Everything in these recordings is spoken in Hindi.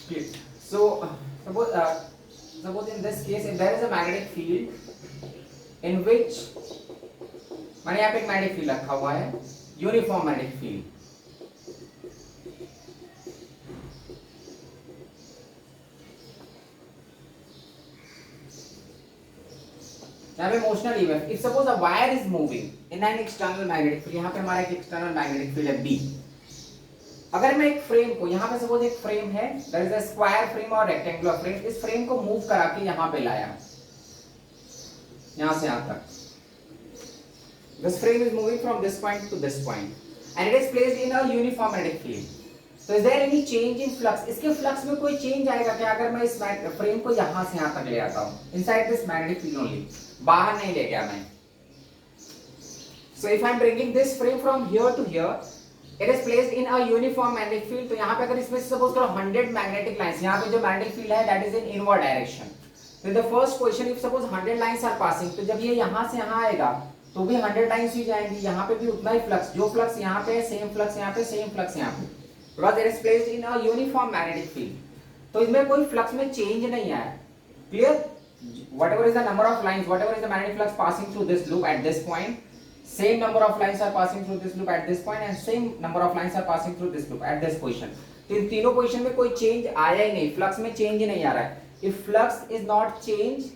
So suppose in this case if there is a magnetic field in which मैंने यहाँ पे एक मैग्नेटिक फील्ड रखा हुआ है, यूनिफॉर्म मैग्नेटिक फील्ड, यहाँ पे motional EMF, if suppose a wire is moving in an external magnetic field, यहाँ पे हमारा एक एक्सटर्नल मैग्नेटिक फील्ड है बी। अगर मैं एक फ्रेम को, यहाँ पे सपोज एक फ्रेम है, that is a square frame और रेक्टेंगुलर फ्रेम, इस फ्रेम को मूव करा के यहाँ पे लाया, यहाँ से यहाँ तक, this frame is moving from this point to this point and it is placed in a uniform magnetic field. So is there any change in flux? इसके फ्लक्स में कोई चेंज आएगा क्या अगर मैं इस फ्रेम को यहाँ से यहाँ तक ले आता हूँ, inside this magnetic field only, बाहर नहीं ले गया मैं। So if I am bringing this frame from here to here, it is placed in a uniform magnetic field. तो यहाँ पे अगर इसमें सपोज करो 100 magnetic lines, यहाँ पे जो magnetic field है that is in inward direction. So the first question, if suppose 100 lines are passing, तो जब ये यहाँ से यहाँ आएगा तो भी 100 लाइंस ही जाएंगी, यहाँ पे भी उतना ही फ्लक्स, जो फ्लक्स यहाँ पे है सेम फ्लक्स यहाँ पे, सेम फ्लक्स यहाँ पे, because it is placed in a uniform magnetic field. तो इसमें कोई फ्लक्स में चेंज नहीं आया, clear? Whatever is the number of lines, whatever is the magnetic flux passing through this loop at this point, same number of lines are passing through this loop at this point and same number of lines are passing through this loop at this position. तो इन तीनों पोजीशन में कोई चेंज आया ही नहीं, फ्लक्स में चेंज ही नहीं आ रहा है। If flux is not changed,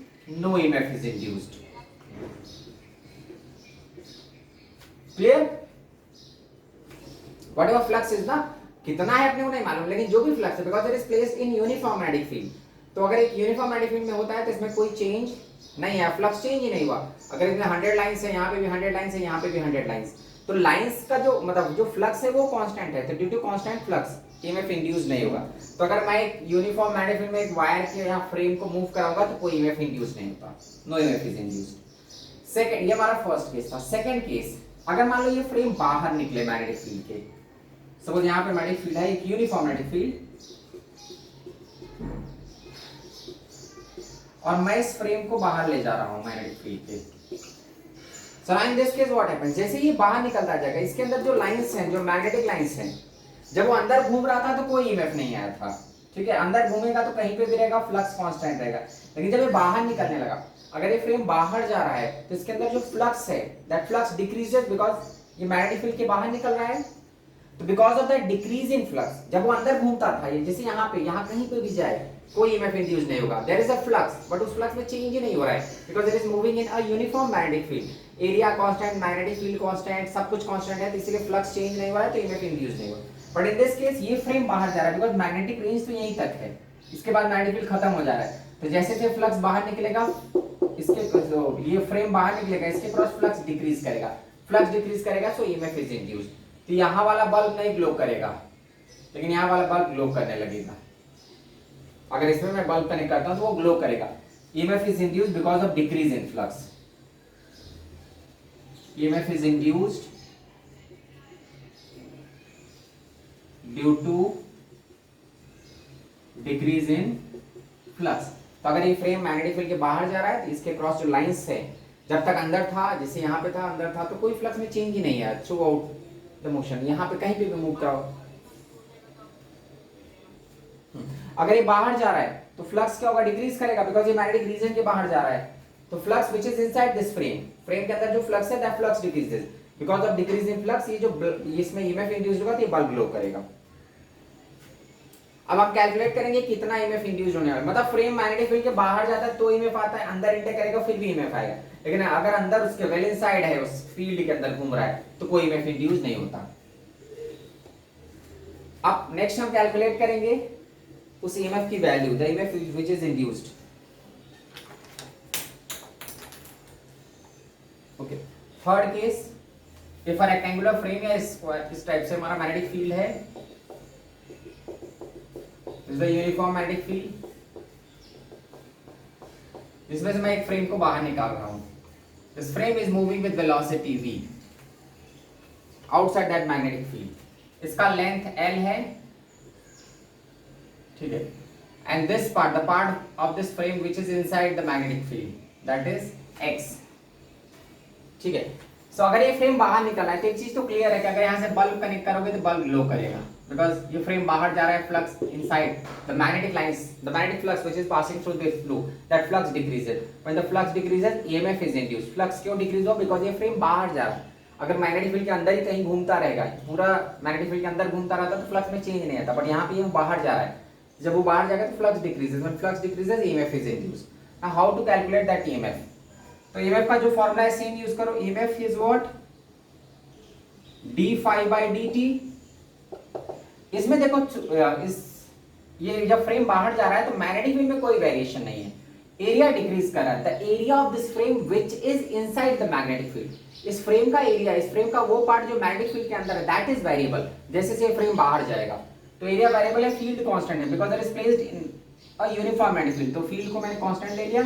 no EMF is induced. Clear? Whatever flux is ना, कितना है अपने को नहीं मालूम, लेकिन जो भी फ्लक्स है, because it is placed in uniform magnetic field, तो अगर एक यूनिफॉर्म मैग्नेटिक फील्ड में होता है तो इसमें कोई चेंज नहीं है, फ्लक्स चेंज ही नहीं हुआ। अगर इसमें 100 लाइंस है, यहाँ पे भी 100 लाइंस है, यहाँ पे भी 100 लाइंस, तो लाइंस का जो मतलब जो फ्लक्स है वो कांस्टेंट है, तो due to constant flux EMF induce नहीं होगा। तो अगर मैं एक यूनिफॉर्म मैग्नेटिक फील्ड में एक वायर के यहाँ फ्रेम को मूव कराऊंगा तो कोई ईएमएफ इंड्यूस नहीं होता, no EMF is induced. Second, ये हमारा फर्स्ट केस था। सेकंड केस, अगर मान लो ये फ्रेम बाहर निकले मैग्नेटिक फील्ड के, सपोज यहाँ पे मैग्नेटिक फील्ड है, एक यूनिफॉर्म मैग्नेटिक फील्ड, और मैं इस फ्रेम को बाहर ले जा रहा हूं मैग्नेटिक फील्ड के। So in this case what happens, जैसे ही बाहर निकलता जाएगा, इसके अंदर जो लाइंस हैं, जो मैग्नेटिक लाइंस हैं, जब वो अंदर घूम रहा था तो कोई ईएमएफ नहीं आया था, ठीक है, अंदर घूमेगा तो कहीं पे भी रहेगा, फ्लक्स कांस्टेंट रहेगा। लेकिन जब ये बाहर निकलने लगा, अगर ये फ्रेम बाहर जा रहा है तो इसके अंदर जो फ्लक्स है, दैट फ्लक्स डिक्रीजेस, बिकॉज ये मैग्नेटिक फील्ड के बाहर निकल रहा है, तो because of that decrease in flux, जब वो अंदर घूमता था, ये जैसे यहाँ पे, यहाँ कहीं पे भी जाए कोई ईएमएफ इंड्यूस नहीं होगा। There is a flux, but उस फ्लक्स में चेंज ही नहीं हो रहा है, because it is moving in a uniform magnetic field, area constant, magnetic field constant, सब कुछ कांस्टेंट है, तो इसलिए फ्लक्स चेंज नहीं हुआ है, तो ईएमएफ इंड्यूस नहीं हुआ। बट इन दिस केस ये फ्रेम बाहर जा रहा है, बिकॉज मैग्नेटिक रेंज तो यहीं तक है, इसके बाद मैग्नेटिक फील्ड खत्म हो जा रहा है, तो जैसे जैसे फ्लक्स बाहर निकलेगा, इसके ये फ्रेम बाहर निकलेगा, इसके क्रॉस फ्लक्स डिक्रीज करेगा, फ्लक्स डिक्रीज करेगा, सो ईएमएफ इज इंड्यूस्ड। तो यहाँ वाला बल्ब नहीं ग्लो करेगा, लेकिन यहाँ वाला बल्ब ग्लो करने लगेगा। अगर इसमें मैं बल्ब कनेक्ट करता हूं तो वो ग्लो करेगा। EMF is induced because of decrease in flux. EMF is induced due to decrease in flux. तो अगर ये फ्रेम मैग्नेटिक फील्ड के बाहर जा रहा है तो इसके क्रॉस जो लाइंस है, जब तक अंदर था, जैसे यहाँ पे था, अंदर था, तो कोई फ्लक्स में चेंज ही नहीं है थ्रू आउट द मोशन, यहाँ पे कहीं पे भी मूव कराओ। अगर ये बाहर जा रहा है तो फ्लक्स क्या होगा, डिक्रीज करेगा, बिकॉज ये मैग्नेटिक रीजन के बाहर जा रहा है, तो flux which is inside this frame, frame के अंदर जो फ्लक्स है that flux decreases, because of decrease in flux, ये जो इसमें ईएमएफ इंड्यूस्ड होगा तो ये बल्ब ग्लो करेगा। अब हम कैलकुलेट करेंगे कितना ईएमएफ इंड्यूस्ड होने वाला है, मतलब फ्रेम मैग्नेटिक फील्ड के बाहर जाता है तो ईएमएफ आता है, अंदर एंटर करेगा फिर भी ईएमएफ आएगा, लेकिन अगर अंदर उसके वेल इनसाइड है, उस फील्ड के अंदर घूम रहा है, तो कोई ईएमएफ इंड्यूस नहीं होता। अब नेक्स्ट हम कैलकुलेट करेंगे उस EMF की value, the EMF which is induced. Okay. Third case, if a rectangular frame या इस टाइप से हमारा मैग्नेटिक फील्ड है, this is the uniform magnetic field, जिसमें से मैं एक फ्रेम को बाहर निकाल रहा हूं, this frame is moving with velocity v outside that magnetic field, इसका लेंथ L है, ठीक है, and this part, the part of this frame which is inside the magnetic field, that is x, ठीक है। सो अगर ये फ्रेम बाहर निकल रहा है तो एक चीज तो क्लियर है कि अगर यहाँ से बल्ब कनेक्ट करोगे तो बल्ब ग्लो करेगा, बिकॉज ये फ्रेम बाहर जा रहा है, flux inside the magnetic lines, the magnetic flux which is passing through this flow, that flux decreases, when the flux decreases EMF is induced. Flux क्यों डिक्रीज हो? बिकॉज ये फ्रेम बाहर जा रहा है। अगर मैग्नेटिक फील्ड के अंदर ही कहीं घूमता रहेगा, पूरा मैग्नेटिक फील्ड के अंदर घूमता रहता तो फ्लक्स में चेंज नहीं आता, बट यहाँ पे ये बाहर जा रहा है, जब वो बाहर जाएगा तो flux decreases, when flux decreases EMF is induced. Now how to calculate that EMF? तो ईएमएफ का जो फॉर्मूला है सेम यूज करो, EMF is what, d phi by D t. इसमें देखो ये जब फ्रेम बाहर जा रहा है तो मैग्नेटिक फील्ड में कोई वेरिएशन नहीं है, एरिया डिक्रीज कर रहा है, the area of this frame which is inside the magnetic field. इस फ्रेम का एरिया, इस फ्रेम का वो पार्ट जो मैग्नेटिक फील्ड के अंदर है, दैट इज वेरिएबल। जैसे से फ्रेम बाहर जाएगा तो एरिया वेरिएबल है, फील्ड कांस्टेंट है, because it is placed in a uniform magnetic field, तो फील्ड को मैंने कांस्टेंट ले लिया,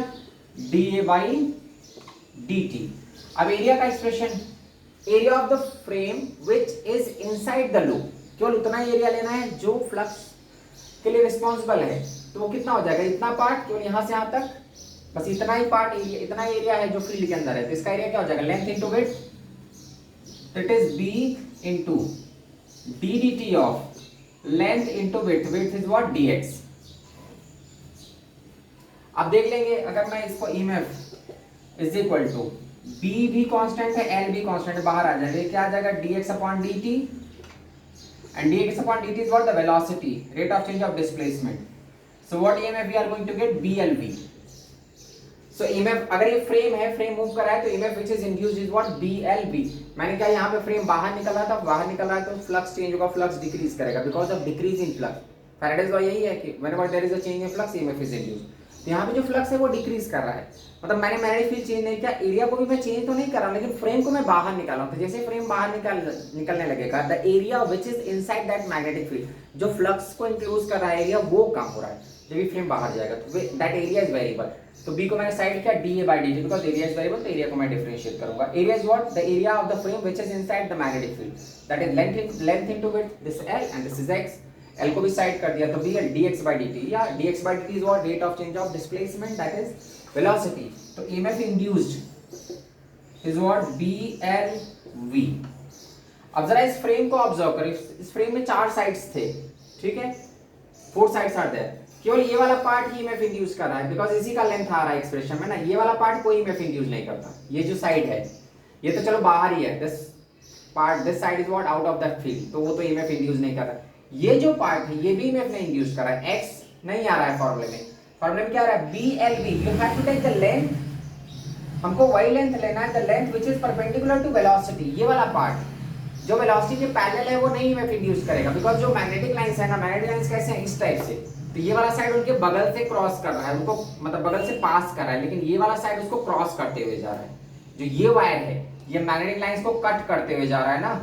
डीए बाई dt। अब एरिया का expression, area of the frame which is inside the loop, केवल उतना ही एरिया लेना है जो फ्लक्स के लिए रिस्पांसिबल है, तो वो कितना हो जाएगा, इतना पार्ट, केवल यहां से यहां तक, बस इतना ही पार्ट, इतना एरिया है जो फील्ड के अंदर है, तो इसका एरिया क्या हो जाएगा, length into width, it is b into d dt of length into width, width is what, dx। अब देख लेंगे, अगर मैं इसको EMF is equal to b भी कांस्टेंट है, l भी कांस्टेंट है, बाहर आ जाएगा, क्या आ जाएगा, dx upon dt, and dx upon dt is what, the velocity, rate of change of displacement. So what EMF we are going to get, blv। So EMF, अगर ये फ्रेम है, फ्रेम मूव कर रहा है, तो EMF which is induced is what, blv। मैंने कहा यहाँ पे फ्रेम बाहर निकल रहा था, बाहर निकल रहा है तो फ्लक्स चेंज होगा, फ्लक्स डिक्रीज करेगा, because of decrease in flux. Faraday's law यही है कि whenever there is a change in flux EMF is induced. तो यहाँ पे जो फ्लक्स है वो डिक्रीज कर रहा है, मतलब मैंने मैग्नेटिक फील्ड चेंज नहीं किया, एरिया को भी मैं चेंज तो नहीं कर रहा हूँ, लेकिन फ्रेम को मैं बाहर निकाला हूँ, तो जैसे फ्रेम बाहर निकलने लगेगा, the area which is inside that magnetic field, जो फ्लक्स को इंक्लूज कर रहा है एरिया, वो कम हो रहा है जब ये फ्रेम बाहर जाएगा, तो दैट एरिया इज वेरिएबल। तो बी को मैंने साइड किया da by dt, because area is variable, तो एरिया को मैं डिफरेंशिएट करूंगा। Area is what, the area of the frame which is inside the magnetic field, that is length into width, this l and this is x, l को भी साइड कर दिया, तो bl dx by dt, या dx by dt is what, rate of change of displacement, that is velocity। तो emf induced is what, blv। अब जरा इस फ्रेम को ऑब्जर्व करें, इस फ्रेम में 4 साइड्स थे, ठीक है, 4 साइड्स आर देयर, केवल ये वाला पार्ट ही emf इंड्यूस कर रहा है, बिकॉज इसी का लेंथ आ रहा है एक्सप्रेशन में ना, ये वाला पार्ट कोई emf इंड्यूस नहीं करता। ये जो साइड है ये तो चलो बाहर ही है, this part, this side is what, out of that field, तो वो तो emf इंड्यूस नहीं कर रहा। ये जो पार्ट है ये भी emf नहीं इंड्यूस कर रहा है, x नहीं आ रहा है फॉर्मूले में, फॉर्मूले में क्या आ रहा है, blv। You have to take the length, हमको वही लेंथ लेना है, the length which is perpendicular to velocity. ये वाला पार्ट जो वेलोसिटी के पैरेलल है वो नहीं emf इंड्यूस करेगा, बिकॉज जो मैग्नेटिक लाइंस है ना, मैग्नेटिक लाइंस कैसे हैं, इस टाइप से, तो ये वाला साइड उनके बगल से क्रॉस कर रहा है, उनको मतलब बगल से पास कर रहा है, लेकिन ये वाला साइड उसको क्रॉस करते हुए जा रहा है। जो ये वायर है ये मैग्नेटिक लाइंस को कट करते हुए जा रहा है ना,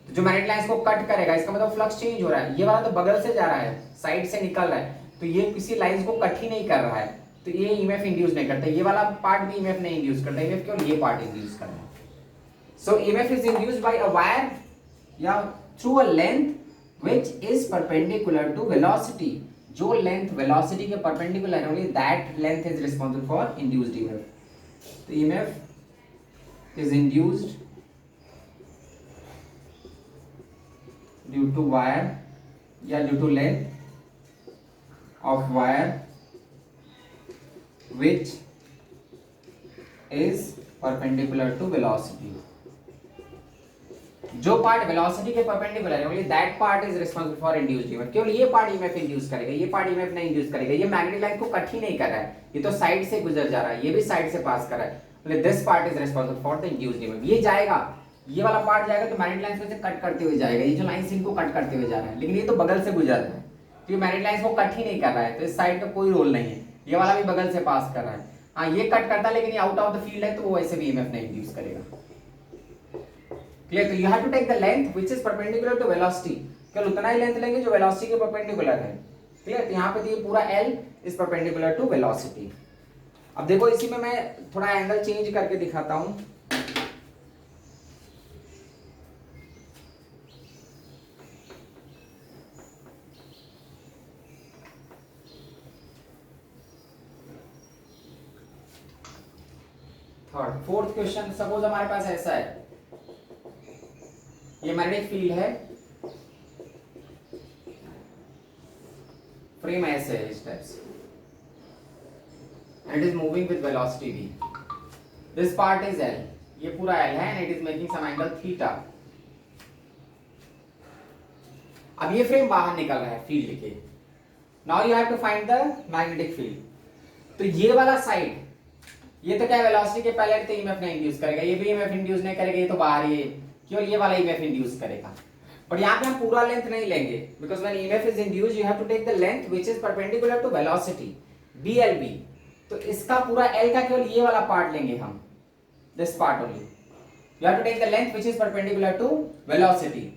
तो जो मैग्नेटिक लाइंस को कट करेगा इसका मतलब फ्लक्स चेंज हो रहा है, ये वाला तो बगल से जा रहा है, साइड से निकल रहा है, तो ये किसी लाइंस को कट ही नहीं कर रहा है, तो ये ईएमएफ इंड्यूस नहीं करता, ये वाला पार्ट भी ईएमएफ नहीं इंड्यूस करता, ईएमएफ केवल ये पार्ट इंड्यूस कर रहा है। So EMF is induced by a wire या through a length which is perpendicular to velocity। जो लेंथ वेलोसिटी के परपेंडिकुलर है, only that length is responsible for induced EMF। तो EMF is induced due to wire या due to length of wire which is perpendicular to velocity। जो पार्ट वेलोसिटी के परपेंडिकुलर है, only that part is responsible for induced EMF. केवल ये पार्ट ईएमएफ इंड्यूस करेगा, ये पार्ट ईएमएफ नहीं इंड्यूस करेगा। ये मैग्नेटिक लाइन को कट ही नहीं कर रहा है, ये तो साइड से गुजर जा रहा है, ये भी साइड से पास कर रहा है, only this part is responsible for the induced EMF. ये जाएगा, ये वाला पार्ट जाएगा तो मैग्नेटिक लाइन से कट करते हुए जाएगा, ये जो लाइंस इनको कट करते हुए जा रहा है, लेकिन ये तो बगल से गुजर रहा है, तो ये मैग्नेटिक लाइन को कट ही नहीं कर रहा है, तो इस साइड का कोई रोल नहीं है। ये वाला भी बगल से पास कर रहा है, हाँ ये कट करता है, लेकिन ये आउट ऑफ द फील्ड है, तो वो वैसे भी ईएमएफ नहीं इंड्यूस करेगा। क्लियर? तो you have to take the length which is perpendicular to velocity, केवल उतना ही लेंथ लेंगे जो वेलोसिटी के परपेंडिकुलर है। क्लियर? तो यहाँ पे ये पूरा L is perpendicular to velocity. अब देखो इसी में मैं थोड़ा एंगल चेंज करके दिखाता हूं। थर्ड फोर्थ क्वेश्चन, सपोज हमारे पास ऐसा है, ये मैग्नेटिक फील्ड है, फ्रेम ऐसे है इस टाइप से, and it is moving with velocity v, this part is l, ये पूरा l है, and it is making some angle theta. अब ये फ्रेम बाहर निकल रहा है फील्ड के, now you have to find the magnetic field. तो ये वाला साइड, ये तो क्या वेलोसिटी के पहले तो ईएमएफ नहीं इंड्यूस करेगा, ये भी ईएमएफ इंड्यूस नहीं करेगा, ये तो बाहर ही है, केवल ये वाला ईएमएफ इंड्यूस करेगा। बट यहाँ पे हम पूरा लेंथ नहीं लेंगे, because when EMF is induced you have to take the length which is perpendicular to velocity BLV। तो इसका पूरा L का केवल ये वाला पार्ट लेंगे हम, this part only. You have to take the length which is perpendicular to velocity.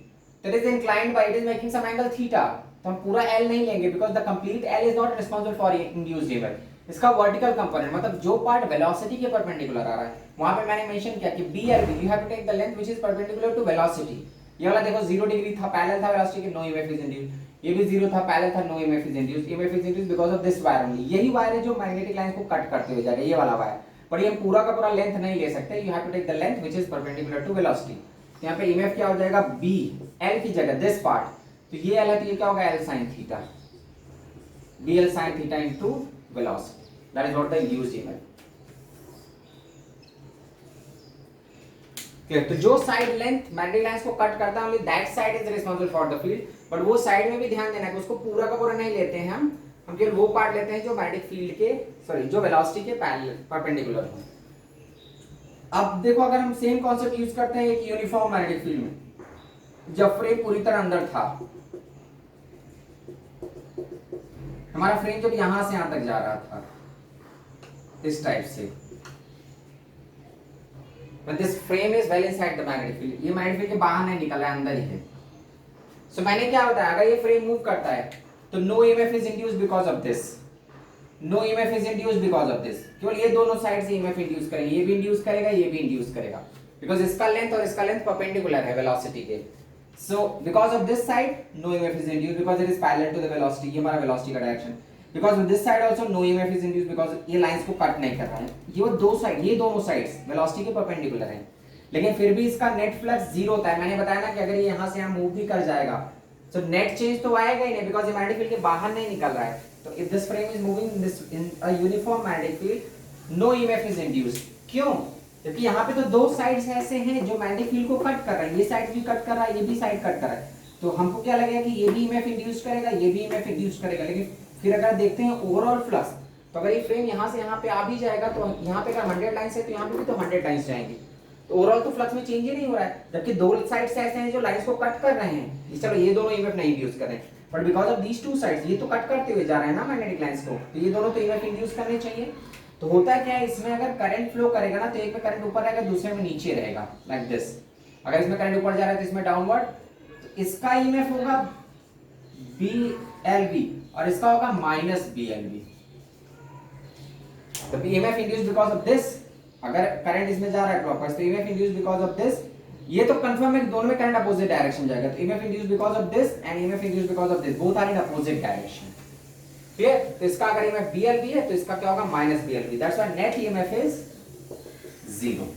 That is inclined by, it is making some angle theta. तो हम पूरा L नहीं लेंगे because the complete L is not responsible for induced EMF. इसका vertical component मतलब जो part velocity के perpendicular आ रहा है, वहाँ पे मैंने mention किया कि BLV you have to take the length which is perpendicular to velocity. ये वाला देखो 0 डिग्री था, parallel था velocity के, no EMF is induced. ये भी 0 था, parallel था, no EMF is induced. EMF is induced because of this wire only. यही wire है जो magnetic lines को cut करते हुए जाएगा, ये वाला wire। पर ये पूरा का पूरा लेंथ नहीं ले सकते, you have to take the length which is perpendicular to velocity. यहाँ पे ईएमएफ क्या हो जाएगा, b l की जगह दिस पार्ट, तो ये l है तो ये क्या होगा l sin theta, bl sin theta into velocity, that is what the induced EMF. Clear? तो जो साइड लेंथ मैग्नेटिक लाइंस को कट करता है only that side is responsible for the field, but वो साइड में भी ध्यान देना है कि उसको पूरा का पूरा नहीं लेते हैं हम केवल वो पार्ट लेते हैं जो मैग्नेटिक फील्ड के, सॉरी, जो वेलोसिटी के परपेंडिकुलर हो। अब देखो अगर हम सेम कॉन्सेप्ट यूज करते हैं एक यूनिफॉर्म मैग्नेटिक फील्ड में, जब फ्रेम पूरी तरह अंदर था, हमारा फ्रेम जब यहां से यहां तक जा रहा था इस टाइप से, but this frame is well inside the magnetic field, ये मैग्नेटिक फील्ड के बाहर नहीं निकल रहा है, अंदर ही है। सो मैंने क्या बताया, अगर ये फ्रेम मूव करता है तो no EMF is induced because of this, no EMF is induced because of this, केवल ये दोनों साइड से EMF इंड्यूस करेंगे, ये भी इंड्यूस करेगा, ये भी इंड्यूस करेगा, बिकॉज इसका लेंथ और इसका लेंथ परपेंडिकुलर है वेलोसिटी के। So because of this side no EMF is induced because it is parallel to the velocity, ये हमारा वेलोसिटी का direction. Because of this side also no EMF is induced because ये लाइंस को कट नहीं कर रहा है, ये वो दो साइड, ये दोनों साइड्स वेलोसिटी के परपेंडिकुलर हैं, लेकिन फिर भी इसका नेट फ्लक्स जीरो होता है। मैंने बताया ना कि अगर ये यहां से यहां मूव भी कर जाएगा तो नेट चेंज तो आएगा ही नहीं, बिकॉज ये मैग्नेटिक फील्ड के बाहर नहीं निकल रहा है। तो if this frame is moving in this in a uniform magnetic field, no EMF is induced. क्यों? क्योंकि यहाँ पे तो दो साइड्स ऐसे हैं जो मैग्नेटिक फील्ड को कट कर रहा है, ये साइड भी कट कर रहा है, ये भी साइड कट कर रहा है, तो हमको क्या लगेगा कि ये भी EMF इंड्यूस करेगा, ये भी EMF इंड्यूस करेगा। लेकिन फिर अगर देखते हैं ओवरऑल फ्लक्स, तो अगर ये फ्रेम यहाँ से यहाँ पे आ भी जाएगा तो यहाँ पे अगर 100 लाइंस है तो यहाँ पे भी तो 100 लाइंस जाएंगी, तो ओवरऑल तो फ्लक्स में चेंज ही नहीं हो रहा है, जबकि दो साइड्स ऐसे हैं जो लाइंस को कट कर रहे हैं। चलो ये दोनों EMF नहीं इंड्यूस कर रहे हैं, but because of these two sides ये तो कट करते हुए जा रहे हैं ना मैग्नेटिक लाइंस को, तो ये दोनों तो EMF इंड्यूस करने चाहिए। तो होता क्या है इसमें, अगर करंट फ्लो करेगा ना तो एक में करंट ऊपर रहेगा, दूसरे में नीचे रहेगा, लाइक दिस। अगर इसमें करंट ऊपर जा रहा है तो इसमें डाउनवर्ड, तो इसका EMF होगा BLV और इसका होगा -BLV। तो EMF induced because of this, अगर करंट इसमें जा रहा है क्लॉकवाइज तो EMF induced because of this, ये तो कंफर्म है कि दोनों में करंट अपोजिट डायरेक्शन जाएगा, तो EMF induced because of this and EMF induced because of this, both are in opposite direction. Clear? तो इसका अगर EMF BLV है तो इसका क्या होगा -BLV, that's why net EMF is 0।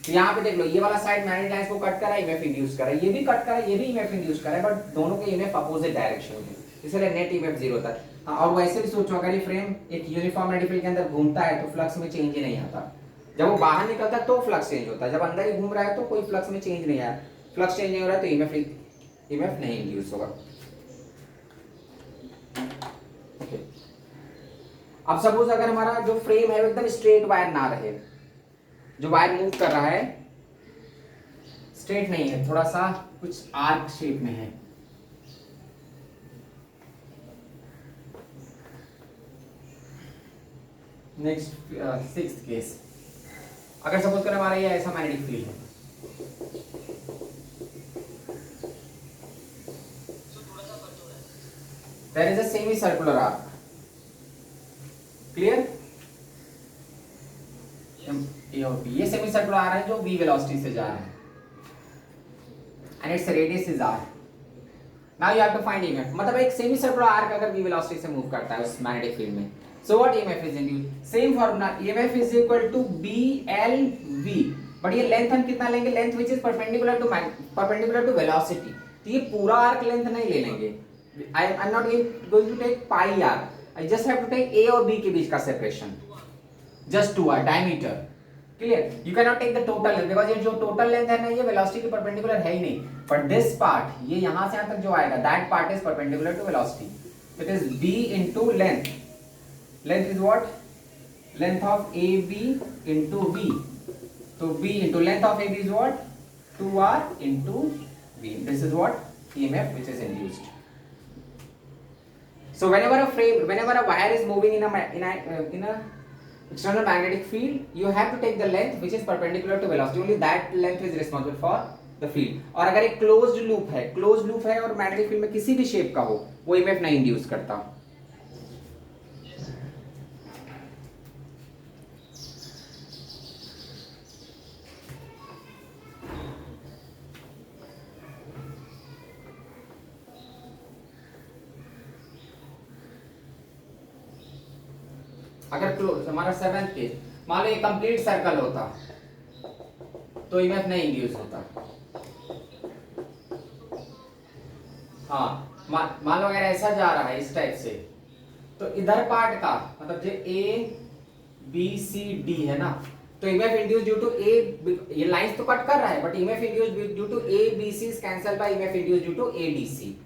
तो यहाँ पे देख लो, ये वाला साइड मैग्नेटिक लाइंस को कट कर रहा है, EMF इंड्यूस कर रहा है, ये भी कट कर रहा है, ये भी EMF इंड्यूस कर रहा है, बट दोनों के EMF अपोजिट डायरेक्शन में, इसलिए नेट EMF 0 होता है। और वैसे भी सोचो, अगर ये फ्रेम एक यूनिफॉर्म मैग्नेटिक फील्ड के अंदर घूमता है तो फ्लक्स में चेंज ही नहीं आता, जब वो बाहर निकलता है तो फ्लक्स चेंज होता है, जब अंदर ही घूम रहा है तो कोई फ्लक्स में चेंज नहीं आया, फ्लक्स चेंज नहीं हो रहा है तो EMF नहीं इंड्यूस होगा। ओके, अब सपोज अगर हमारा जो फ्रेम है वो एकदम स्ट्रेट वायर ना रहे, जो वायर मूव कर रहा है स्ट्रेट नहीं है, थोड़ा सा कुछ आर्क शेप में है, नेक्स्ट सिक्स्थ केस, अगर सपोज करें हमारा ये ऐसा मैग्नेटिक फील्ड है, there is a semi-circular arc, clear? ये सेमी सर्कुलर आ रहा है जो v वेलोसिटी से जा रहा है, and its radius is r. Now you have to find EMF, मतलब एक सेमी सर्कुलर आर्क अगर v वेलोसिटी से मूव करता है उस मैग्नेटिक फील्ड में, So what EMF is induced? Same formula, EMF is equal to BLV, but ये लेंथ हम कितना लेंगे? Length which is perpendicular to velocity. तो ये पूरा आर्क लेंथ नहीं ले लेंगे। I am not going to take pi r, I just have to take A और बी के बीच का separation, just 2r diameter. Clear? You can not take the total length because ये जो टोटल लेंथ है ना ये वेलोसिटी के परपेंडिकुलर है ही नहीं, बट दिस पार्ट ये यहां से यहां तक जो आएगा that part is perpendicular to velocity. It is b into length, length is what? Length of AB into V, so b into length of AB is what? 2r into V. This is what? EMF which is induced. So whenever a wire is moving in a external magnetic field, you have to take the length which is perpendicular to velocity. Only that length is responsible for the field. और अगर एक closed loop है और magnetic field में किसी भी shape का हो, वो EMF नहीं induce करता। अगर क्लोज हमारा 7th पेज, मान लो ये कंप्लीट सर्कल होता तो इमेफ नहीं इंड्यूस होता। हाँ, मान लो अगर ऐसा जा रहा है इस टाइप से, तो इधर पार्ट का मतलब जो ए बी सी डी है ना, तो EMF induce due to A, ये लाइंस तो कट कर रहा है but EMF induce due to A B C is cancel by EMF induce due to A D C.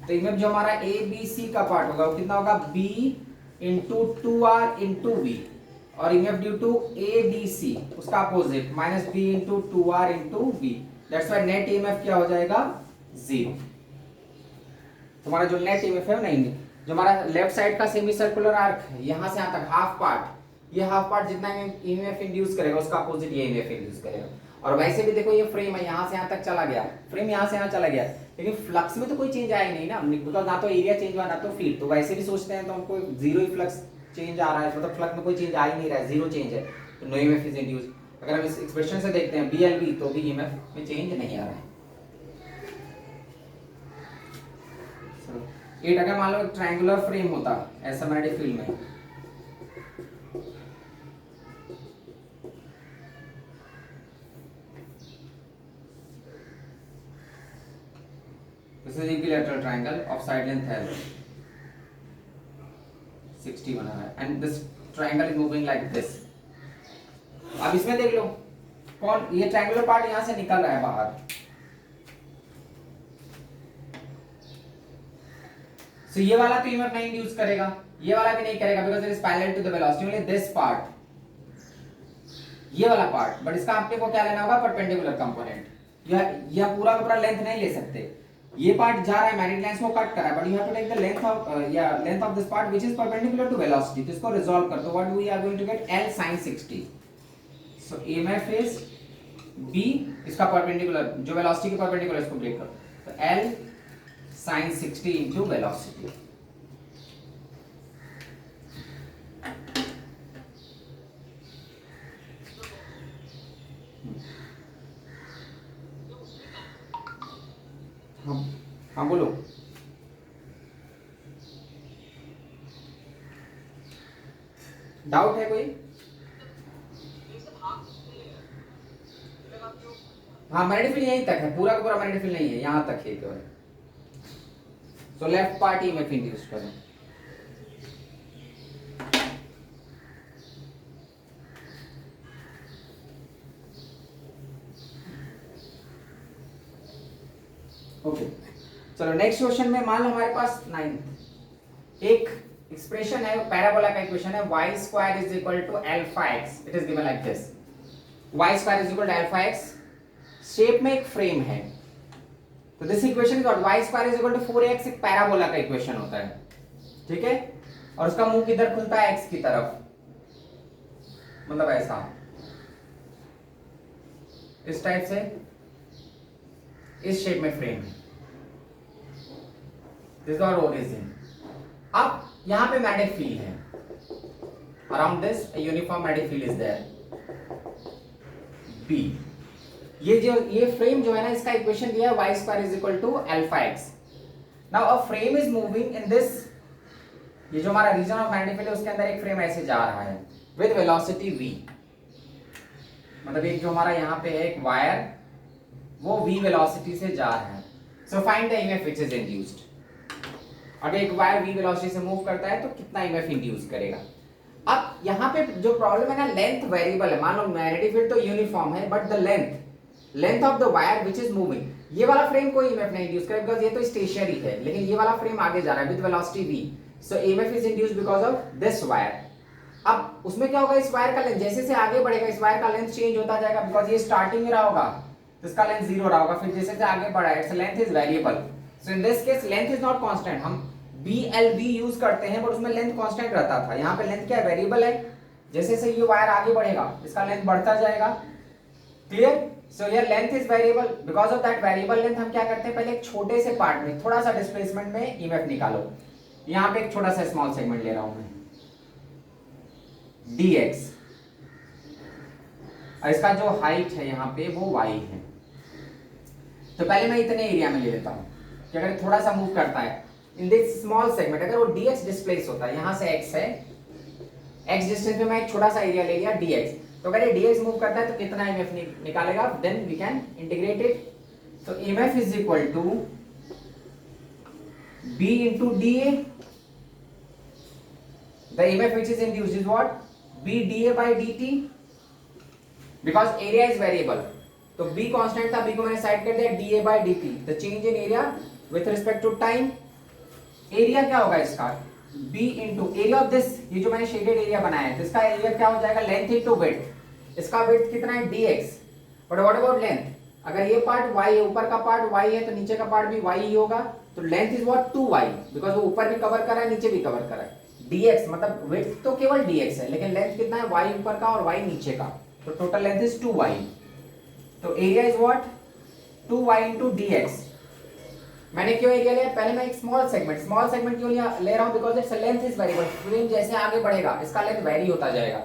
तो इमेफ जो हमारा ए बी सी का पार्ट होगा वो कितना होगा? B into 2r into v, और EMF due to A D C उसका opposite minus B into 2r into v. That's why net EMF क्या हो जाएगा? 0। तुम्हारा जो नेट ईएमएफ है नहीं, जो हमारा लेफ्ट साइड का सेमी सर्कुलर आर्क है यहां से यहां तक हाफ पार्ट, ये हाफ पार्ट जितना ईएमएफ इंड्यूस करेगा उसका अपोजिट ये ईएमएफ इंड्यूस करेगा। और वैसे भी देखो ये फ्रेम है, यहां से यहां तक चला गया, फ्रेम यहां से यहां चला गया, लेकिन फ्लक्स में तो कोई चेंज आया ही नहीं ना, बिकॉज ना तो एरिया चेंज हुआ ना तो फील्ड। तो वैसे भी सोचते हैं तो हमको जीरो ही फ्लक्स चेंज आ रहा है, मतलब फ्लक्स में कोई चेंज आ ही नहीं रहा है, जीरो चेंज है, तो नो ईएमएफ इज इंड्यूस। अगर हम इस एक्सप्रेशन से देखते हैं BLV तो भी ईएमएफ में चेंज नहीं आ रहा है। ये अगर मान लो ट्रायंगुलर फ्रेम होता ऐसा मैग्नेटिक फील्ड में, this is equilateral triangle of side length L 60 बना है and this triangle is moving like this। अब इसमें देख लो कौन ये ट्रायंगुलर पार्ट यहां से निकल रहा है बाहर, so ये वाला तो ईएमएफ नहीं इंड्यूस करेगा, ये वाला भी नहीं करेगा because it is parallel to the velocity, only this part, ये वाला पार्ट। बट इसका आपको क्या लेना होगा? Perpendicular component. यह पूरा का पूरा लेंथ नहीं ले सकते, ये पार्ट जा रहा है मैग्नेटिक लाइंस को कट कर रहा है, but you have to take the length of this part which is perpendicular to velocity. तो इसको रिजॉल्व कर दो, what we are going to get? L sin 60। So EMF is B, इसका परपेंडिकुलर जो वेलोसिटी के परपेंडिकुलर इसको ब्रेक करो, तो L sin 60 into velocity। हाँ बोलो। डाउट है कोई? हाँ, मैग्नेटिक फील्ड यहीं तक है, पूरा का पूरा मैग्नेटिक फील्ड नहीं है, यहां तक है केवल। तो लेफ्ट पार्ट ईएमएफ इंड्यूस करें। ओके, चलो नेक्स्ट क्वेश्चन में मान लो हमारे पास 9 एक एक्सप्रेशन है, पैराबोला का इक्वेशन है, y square is equal to alpha x। It is given like this, y square is equal to alpha x। Shape में एक फ्रेम है, तो this equation is what? y square is equal to 4x। एक पैराबोला का इक्वेशन होता है, ठीक है, और उसका मुंह किधर खुलता है? x की तरफ, मतलब ऐसा, इस टाइप से, इस शेप में फ्रेम है, दिस इज आवर ओरिजिन। अब यहां पे मैग्नेटिक फील्ड है, around this uniform magnetic field is there B। ये फ्रेम जो है ना, इसका इक्वेशन दिया है y square is equal to alpha x। Now a frame is moving in this ये जो हमारा रीजन ऑफ मैग्नेटिक फील्ड है उसके अंदर एक फ्रेम ऐसे जा रहा है विद वेलोसिटी v, मतलब एक जो हमारा यहाँ पे है एक वायर, वो v वेलोसिटी से जा रहा है। So find the EMF which is induced. अगर एक वायर v वेलोसिटी से मूव करता है तो कितना ईएमएफ इंड्यूस करेगा। अब यहाँ पे जो प्रॉब्लम है ना, लेंथ वेरिएबल है। मान लो मैग्नेटिक फील्ड तो यूनिफॉर्म है, but the length of the wire which is moving, ये वाला फ्रेम कोई ईएमएफ नहीं इंड्यूस करेगा बिकॉज़ ये तो स्टेशनरी है, लेकिन ये वाला फ्रेम आगे जा रहा है with velocity v, so EMF is induced because of this wire. अब उसमें क्या होगा, इस वायर का लेंथ जैसे से आगे बढ़ेगा इस वायर का लेंथ चेंज होता जाएगा, बिकॉज़ ये स्टार्टिंग में रहा होगा तो इसका लेंथ 0 रहा होगा, फिर जैसे से आगे बढ़ा है it's length is variable. So in this case length is not constant. हम BLB यूज करते हैं बट उसमें लेंथ कांस्टेंट रहता था, यहाँ पे लेंथ क्या है, वेरिएबल है। जैसे से ये वायर आगे बढ़ेगा इसका लेंथ बढ़ता जाएगा। Clear? So here length is variable, because of that variable length हम क्या करते हैं, पहले एक छोटे से पार्ट में थोड़ा सा डिस्प्लेसमेंट में ईएमएफ निकालो। यहाँ पे एक छोटा सा स्मॉल सेगमेंट ले रहा हूं मैं dx, और इसका जो हाइट है यहाँ पे वो y है। तो पहले मैं इतने एरिया में ले लेता हूँ कि अगर थोड़ा सा मूव करता है इन दिस स्मॉल सेगमेंट, अगर वो dx डिस्प्लेस होता है, यहाँ से x है, x डिस्टेंस पे मैं एक छोटा सा एरिया ले लिया dx, तो अगर ये dx मूव करता है तो कितना ईएमएफ निकालेगा, then we can integrate it. तो EMF is equal to b into da, the EMF which is induced is what, b da by dt, because area is variable। तो b कांस्टेंट था, b को मैंने साइड कर दिया, da by dt, the change in area with respect to time। Area क्या होगा इसका, b into area of this, ये जो मैंने शेडेड एरिया बनाया है तो इसका एरिया क्या हो जाएगा, लेंथ इनटू विड्थ। इसका विड्थ कितना है dx, but what about length, अगर ये पार्ट y है, ऊपर का पार्ट y है तो नीचे का पार्ट भी y ही होगा, तो length is what 2y, because वो ऊपर भी कवर कर रहा है नीचे भी कवर कर रहा है। dx मतलब विड्थ तो केवल dx है, लेकिन लेंथ कितना है, y ऊपर का और y नीचे का, तो टोटल लेंथ इज 2y। तो area is what 2y into dx। मैंने क्यों एरिया लिया, पहले मैं एक स्मॉल सेगमेंट क्यों ले रहा हूं, because it's length is variable. Frame जैसे आगे बढ़ेगा इसका लेंथ वेरी होता जाएगा,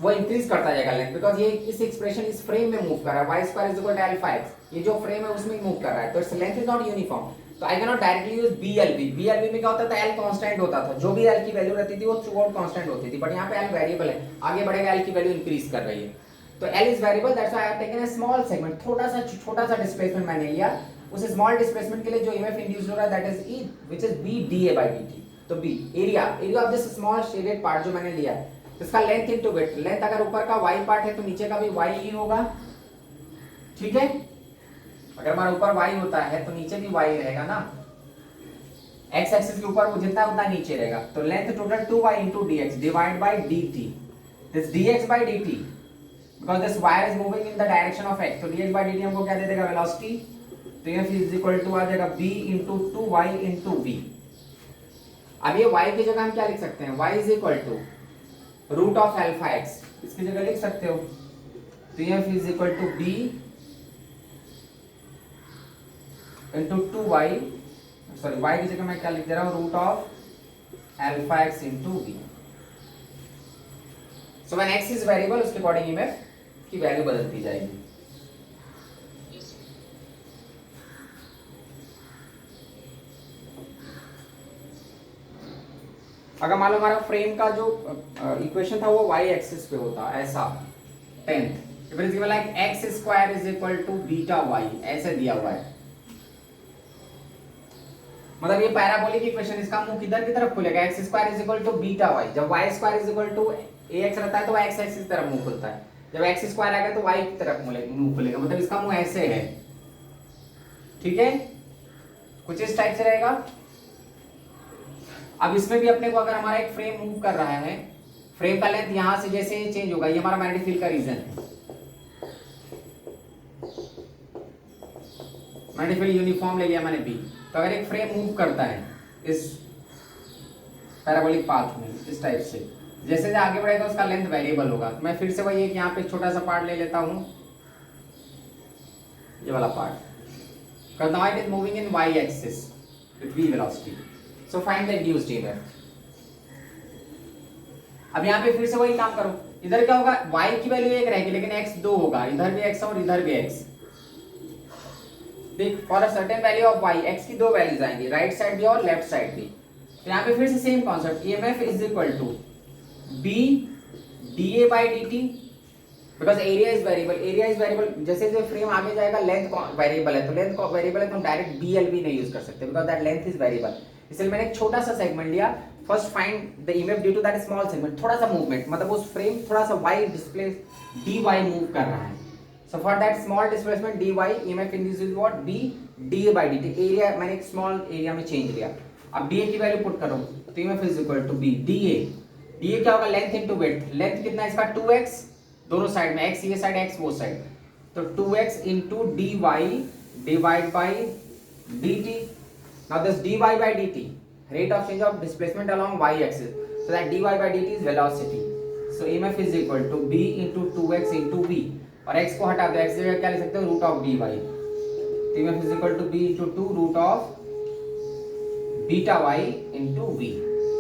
वो इंक्रीज करता जाएगा लेंथ, बिकॉज़ ये इस एक्सप्रेशन इस फ्रेम में मूव कर रहा है, y square is equal to alpha x, ये जो फ्रेम है उसमें मूव कर रहा है, तो it's length is not uniform. तो I can not directly use BLB में क्या होता था, L कांस्टेंट होता था, जो भी L की वैल्यू रहती थी वो थ्रू आउट कांस्टेंट होती थी, बट यहाँ पे L वेरिएबल है, आगे बढ़ेगा L की वैल्यू इंक्रीज कर रही है, तो L is variable, that's why I have taken a small segment, छोटा सा डिस्प्लेसमेंट मैंने लिया। उस स्मॉल डिस्प्लेसमेंट के लिए जो ईएमएफ इंड्यूस हो रहा है that is E, which is b da by dt। तो b area of this small shaded part जो मैंने लिया है, तो इसका लेंथ इनटू विड्थ, लेंथ अगर ऊपर का y पार्ट है तो नीचे का भी y ही होगा, ठीक है। अगर हमारा ऊपर y होता है तो नीचे भी y रहेगा ना, x एक्सिस के ऊपर वो जितना उतना नीचे रहेगा, तो length total 2y into dx divide by dt, this dx by dt, because this wire is moving in the direction of x, तो dx by dt हमको क्या दे देगा, वेलोसिटी। तो F इज इक्वल टू आ जाएगा b into 2y into v। अब ये y की जगह हम क्या लिख सकते हैं, y is equal to root of alpha x, इसकी जगह लिख सकते हो, तो F is equal to b into 2y, sorry y की जगह मैं क्या लिख दे रहा हूँ, root of alpha x into v। So when x is variable उसके अकॉर्डिंग ईएमएफ की वैल्यू बदलती जाएगी। अगर मान लो हमारा फ्रेम का जो इक्वेशन था वो y एक्सिस पे होता ऐसा 10th, it is given like x square is equal to beta y, ऐसे दिया हुआ है, मतलब ये पैराबोलिक इक्वेशन, इसका मुंह किधर की तरफ खुलेगा, x square is equal to beta y। जब y square is equal to ax रहता है तो x एक्सिस की तरफ मुंह खुलता है, जब x स्क्वायर आएगा तो y की तरफ मुंह खुलेगा, मतलब इसका मुंह ऐसे है, ठीक है, कुछ इस टाइप से रहेगा। अब इसमें भी अपने को अगर हमारा एक फ्रेम मूव कर रहा है, फ्रेम का लेंथ यहां से जैसे चेंज होगा, ये हमारा मैग्नेटिक फील्ड का रीजन है, मैग्नेटिक फील्ड यूनिफॉर्म ले लिया मैंने B, तो अगर एक फ्रेम मूव करता है इस पैराबोलिक पाथ में इस टाइप से, जैसे जैसे आगे बढ़ेगा उसका लेंथ वेरिएबल होगा। मैं फिर से वही एक यहाँ पे छोटा सा पार्ट ले लेता हूँ, ये वाला part, because now it is moving in y axis with v velocity, so find the induced EMF। अब यहाँ पे फिर से वही काम करो, इधर क्या होगा, y की वैल्यू 1 रहेगी लेकिन x 2 होगा, इधर भी x और इधर भी x। देख, for a certain value of y, x की 2 वैल्यूज आएंगी, राइट साइड भी और लेफ्ट साइड भी। तो यहाँ पे फिर से same concept, EMF is equal to B D A by D T, because area is variable, area is variable, जैसे जो फ्रेम आगे जाएगा लेंथ वेरिएबल है, तो लेंथ वेरिएबल है तो हम डायरेक्ट बी एल भी नहीं यूज कर सकते because that length is variable. इसलिए मैंने एक छोटा सा सेगमेंट लिया, first find the EMF due to that small segment, थोड़ा सा मूवमेंट, मतलब उस फ्रेम थोड़ा सा Y display D Y move कर रहा है, so for that small displacement D Y EMF induce is what B D A by D T, area मैंने एक स्मॉल एरिया में चेंज लिया, अब डी ए की वैल्यू पुट करो तो EMF is equal to B D A क्या होगा लेंथ इनटू विड्थ, लेंथ कितना है इसका 2x, दोनों साइड में x ये साइड x वो साइड, तो 2x into dy divided by dt, now this dy by dt rate of change of displacement along y axis, so that dy by dt is velocity, so EMF is equal to b into 2x into v, और x को हटा दो, x जगह क्या लिख सकते हो root of dy, तो EMF is equal to b into 2 root of beta y into v,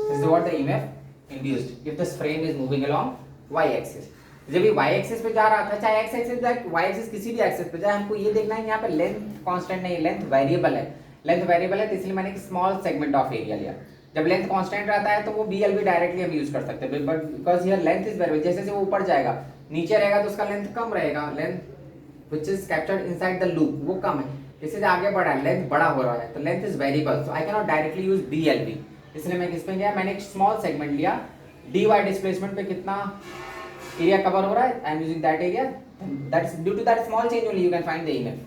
this is what the EMF induced if this frame is moving along y axis। जब ये y एक्सिस पे जा रहा था, चाहे x एक्सिस जाए y एक्सिस किसी भी एक्सिस पे जाए, हमको ये देखना है यहाँ पे लेंथ कांस्टेंट नहीं, लेंथ वेरिएबल है, लेंथ वेरिएबल है तो इसलिए मैंने एक स्मॉल सेगमेंट ऑफ एरिया लिया। जब लेंथ कांस्टेंट रहता है तो वो BL भी डायरेक्टली हम यूज कर सकते हैं, but because here length is variable, जैसे वो ऊपर जाएगा नीचे रहेगा तो उसका लेंथ कम रहेगा, length which is captured inside the loop वो कम है, जैसे से आगे बढ़ा है लेंथ बड़ा हो रहा है तो length is variable, so I can not directly use BLB, इसलिए मैं किस पे गया, मैंने एक स्मॉल सेगमेंट लिया, dy डिस्प्लेसमेंट पे कितना एरिया कवर हो रहा है, I am using that area, that's due to that small change only you can find the EMF।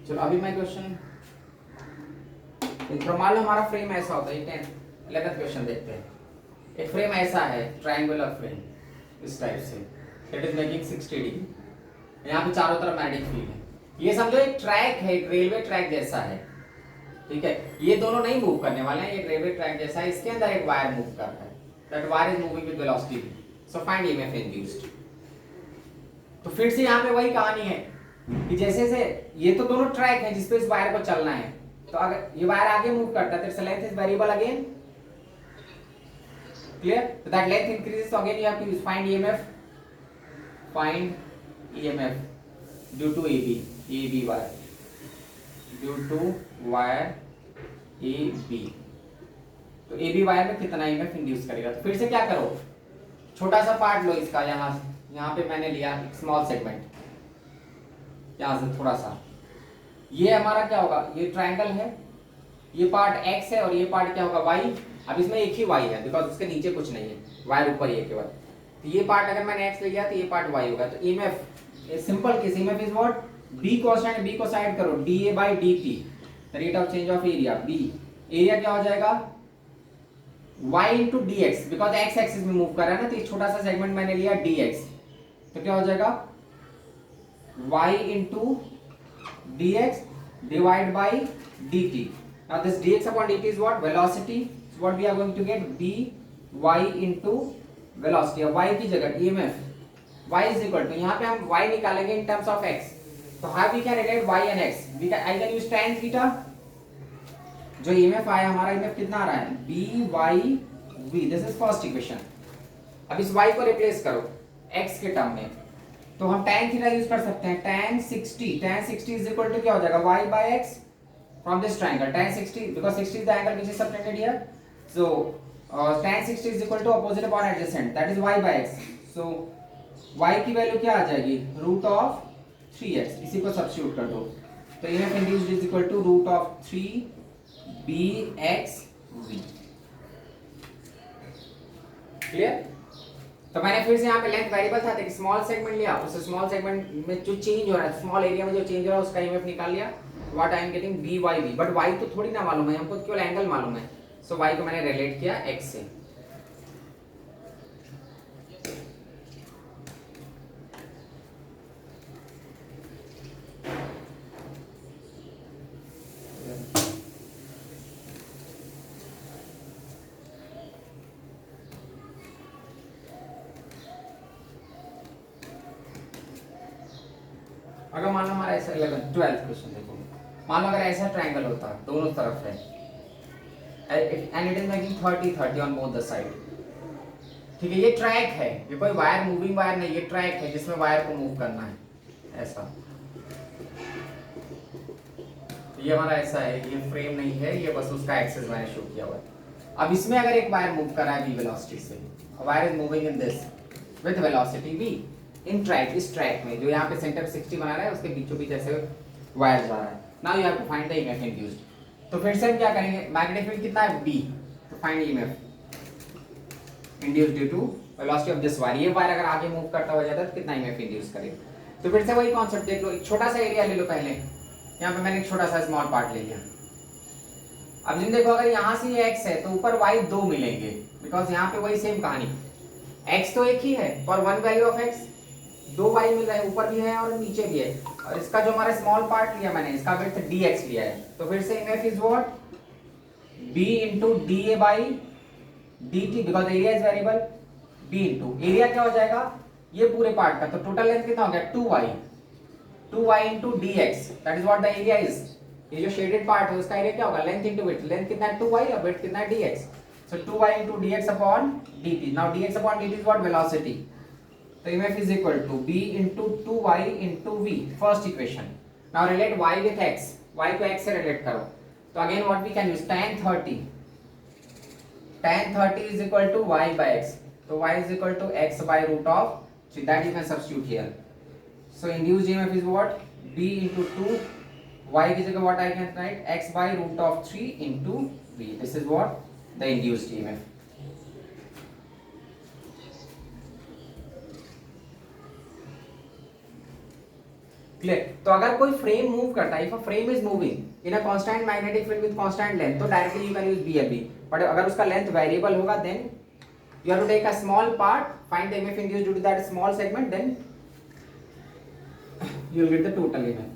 चलो अभी मैं क्वेश्चन मान लो हमारा फ्रेम ऐसा होता है, 11th क्वेश्चन देखते हैं, एक फ्रेम ऐसा है ट्रायंगुलर फ्रेम इस टाइप से, इट इज मेकिंग 60 डिग्री, यहाँ पे चारों तरफ मैग्नेटिक फील्ड है, ये समझो एक ट्रैक है, एक रेलवे ट्रैक जैसा है, ठीक है, ये दोनों नहीं मूव करने वाले हैं, ये रेलवे ट्रैक जैसा है, इसके अंदर एक वायर मूव कर रहा है, that wire is moving with velocity, so find EMF induced. तो फिर से यहाँ पे वही कहानी है कि जैसे से ये तो दोनों ट्रैक हैं जिसपे इस वायर को चलना है, तो अगर ये वायर आगे मूव करता है तो length is variable again, clear, तो that length increases, so again you have to find EMF due to AB wire, due to wire AB, तो AB वायर में कितना EMF इंड्यूस करेगा, तो फिर से क्या करो, छोटा सा पार्ट लो इसका, यहाँ पे मैंने लिया एक स्मॉल सेगमेंट, यहाँ से थोड़ा सा, ये हमारा क्या होगा, ये ट्रायंगल है, ये पार्ट x है और ये पार्ट क्या होगा y, अब इसमें एक ही y है बिकॉज उसके नीचे कुछ नहीं है, वायर ऊपर ही है केवल, तो ये पार्ट अगर मैंने x ले लिया तो ये पार्ट y होगा, तो EMF simple case, EMF is what, b constant, b को साइड करो, dA by dt, the rate of change of area, b area क्या हो जाएगा y into dx, because x axis में मूव कर रहा है ना, तो ये छोटा सा सेगमेंट मैंने लिया dx, तो क्या हो जाएगा y into dx divided by dt, now this dx upon dt is what, velocity, so what we are going to get, by into velocity, अब y की जगह EMF, y is equal to, यहाँ पे हम y निकालेंगे in terms of x, तो how we can relate y and x, I can use tan theta, जो EMF आया हमारा EMF कितना आ रहा है, by v, this is first equation, अब इस y को रिप्लेस करो x के टर्म में, तो हम tan थीटा यूज कर सकते हैं, tan 60 इज इक्वल टू क्या हो जाएगा, y by x from this triangle, tan 60 because 60 is the angle which is subtended here, so tan 60 is equal to opposite upon adjacent, that is y by x, so y की वैल्यू क्या आ जाएगी, रूट ऑफ 3x, इसी को सब्स्टिट्यूट कर दो, तो EMF induced is equal to root of 3bxv, clear. तो मैंने फिर से यहाँ पे लेंथ वेरिएबल था, एक स्मॉल सेगमेंट लिया, उस स्मॉल सेगमेंट में जो चेंज हो रहा है, स्मॉल एरिया में जो चेंज हो रहा है उसका EMF निकाल लिया, what I am getting BYV, but y तो थोड़ी ना मालूम है हमको, केवल एंगल मालूम है, सो y को मैंने रिलेट किया x से, अगर मान लो हमारा ऐसा 11 12th क्वेश्चन देखो, मान लो अगर ऐसा ट्रायंगल होता दोनों तरफ है and it is making 30 30 on both the side, ठीक है, ये ट्रैक है, ये कोई वायर मूविंग वायर नहीं, ये ट्रैक है जिसमें वायर को मूव करना है ऐसा, ये हमारा ऐसा है, ये फ्रेम नहीं है, ये बस उसका एक्सेस मैंने शो किया हुआ है। अब इसमें अगर एक वायर मूव कर रहा है v वेलोसिटी से, wire is moving in this with velocity v in track, इस ट्रैक में जो यहाँ पे सेंटर 60 बना रहा है उसके बीचों बीच ऐसे वायर जा रहा है। Now you have to find the EMF induced, तो फिर से हम क्या करेंगे, मैग्नेटिक फील्ड कितना है b, तो find EMF induced due to velocity of this wire, ये वायर अगर आगे मूव करता हुआ जाता है तो कितना ईएमएफ इंड्यूस करेगा। तो फिर से वही कॉन्सेप्ट देख लो, एक छोटा सा एरिया ले लो पहले, यहाँ पे मैंने एक छोटा सा स्मॉल पार्ट ले लिया। अब जिन देखो अगर यहाँ से ये x है तो ऊपर y दो मिलेंगे, बिकॉज यहाँ पे वही सेम कहानी, x तो एक ही है पर वन वैल्यू ऑफ x, दो y मिल रहा है, ऊपर भी है और नीचे भी है, और इसका जो हमारा स्मॉल पार्ट लिया मैंने, इसका विड्थ dx लिया है, तो फिर से EMF is what b into dA by dt, because area is variable, b into area क्या हो जाएगा ये पूरे पार्ट का, तो टोटल लेंथ कितना हो गया 2y into dx, that is what the area is, ये जो शेडेड पार्ट है उसका एरिया क्या होगा लेंथ इनटू विड्थ, लेंथ कितना है 2y और विड्थ कितना है dx, so 2y into dx upon dt, now dx upon dt is what velocity, तो EMF is equal to b into 2y into v, first equation. Now relate y with x, y को x से रिलेट करो, तो again what we can use tan 30 is equal to y by x, तो y is equal to x by root of 3, that you can substitute here, so induced EMF is what b into 2, y is equal to what I can write x by root of 3 into v, this is what the induced EMF। Clear, तो अगर कोई फ्रेम मूव करता है, if a frame is moving in a constant magnetic field with constant length, तो directly you can use BLB, but अगर उसका लेंथ वेरिएबल होगा then you have to take a small part, find the EMF induced due to that small segment, then you will get the total EMF।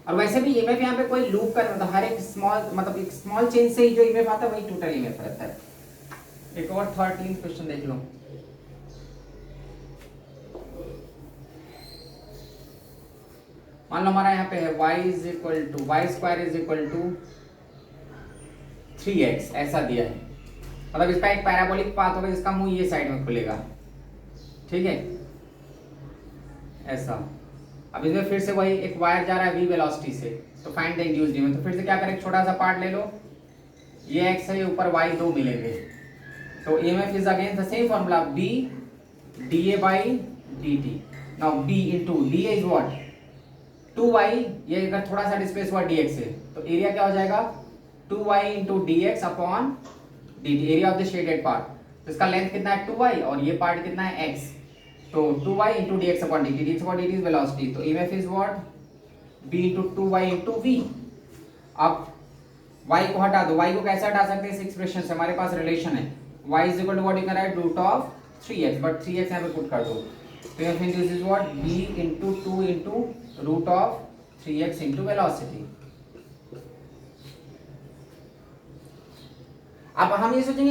और वैसे भी EMF यहाँ पे कोई लूप कर मतलब हर एक स्मॉल मतलब एक स्मॉल चेंज से ही जो EMF आता है वही टोटल EMF रहता है। एक और 13th क्वेश्चन देख लो, मान लो हमारा यहाँ पे है y is equal to y square is equal to 3x, ऐसा दिया है, मतलब इसका एक पैराबोलिक पाथ होगा जिसका मुंह ये साइड में खुलेगा, ठीक है ऐसा। अब इसमें फिर से वही एक वायर जा रहा है v वेलोसिटी से, तो फाइंड द इंड्यूस्ड ईएमएफ, तो फिर से क्या करें, छोटा सा पार्ट ले लो, ये x है, ऊपर y दो मिलेंगे, तो EMF is again the same formula b dA by dt, now b into dA is what 2y, ये अगर थोड़ा सा डिस्प्लेस हुआ dx से, तो एरिया क्या हो जाएगा 2y into dx upon dt, area of the shaded part, तो इसका लेंथ कितना है 2y और ये पार्ट कितना है x, तो 2y into dx upon dt, dx upon dt is velocity, तो EMF is what b into 2y into v। अब y को हटा दो, y को कैसे हटा सकते हैं इस एक्सप्रेशन से, हमारे पास रिलेशन है y is equal to what you can write root of 3x, but 3x यहाँ पे पुट कर दो, तो EMF induced is what b into 2 into root of 3x into velocity। अब हम ये सोचेंगे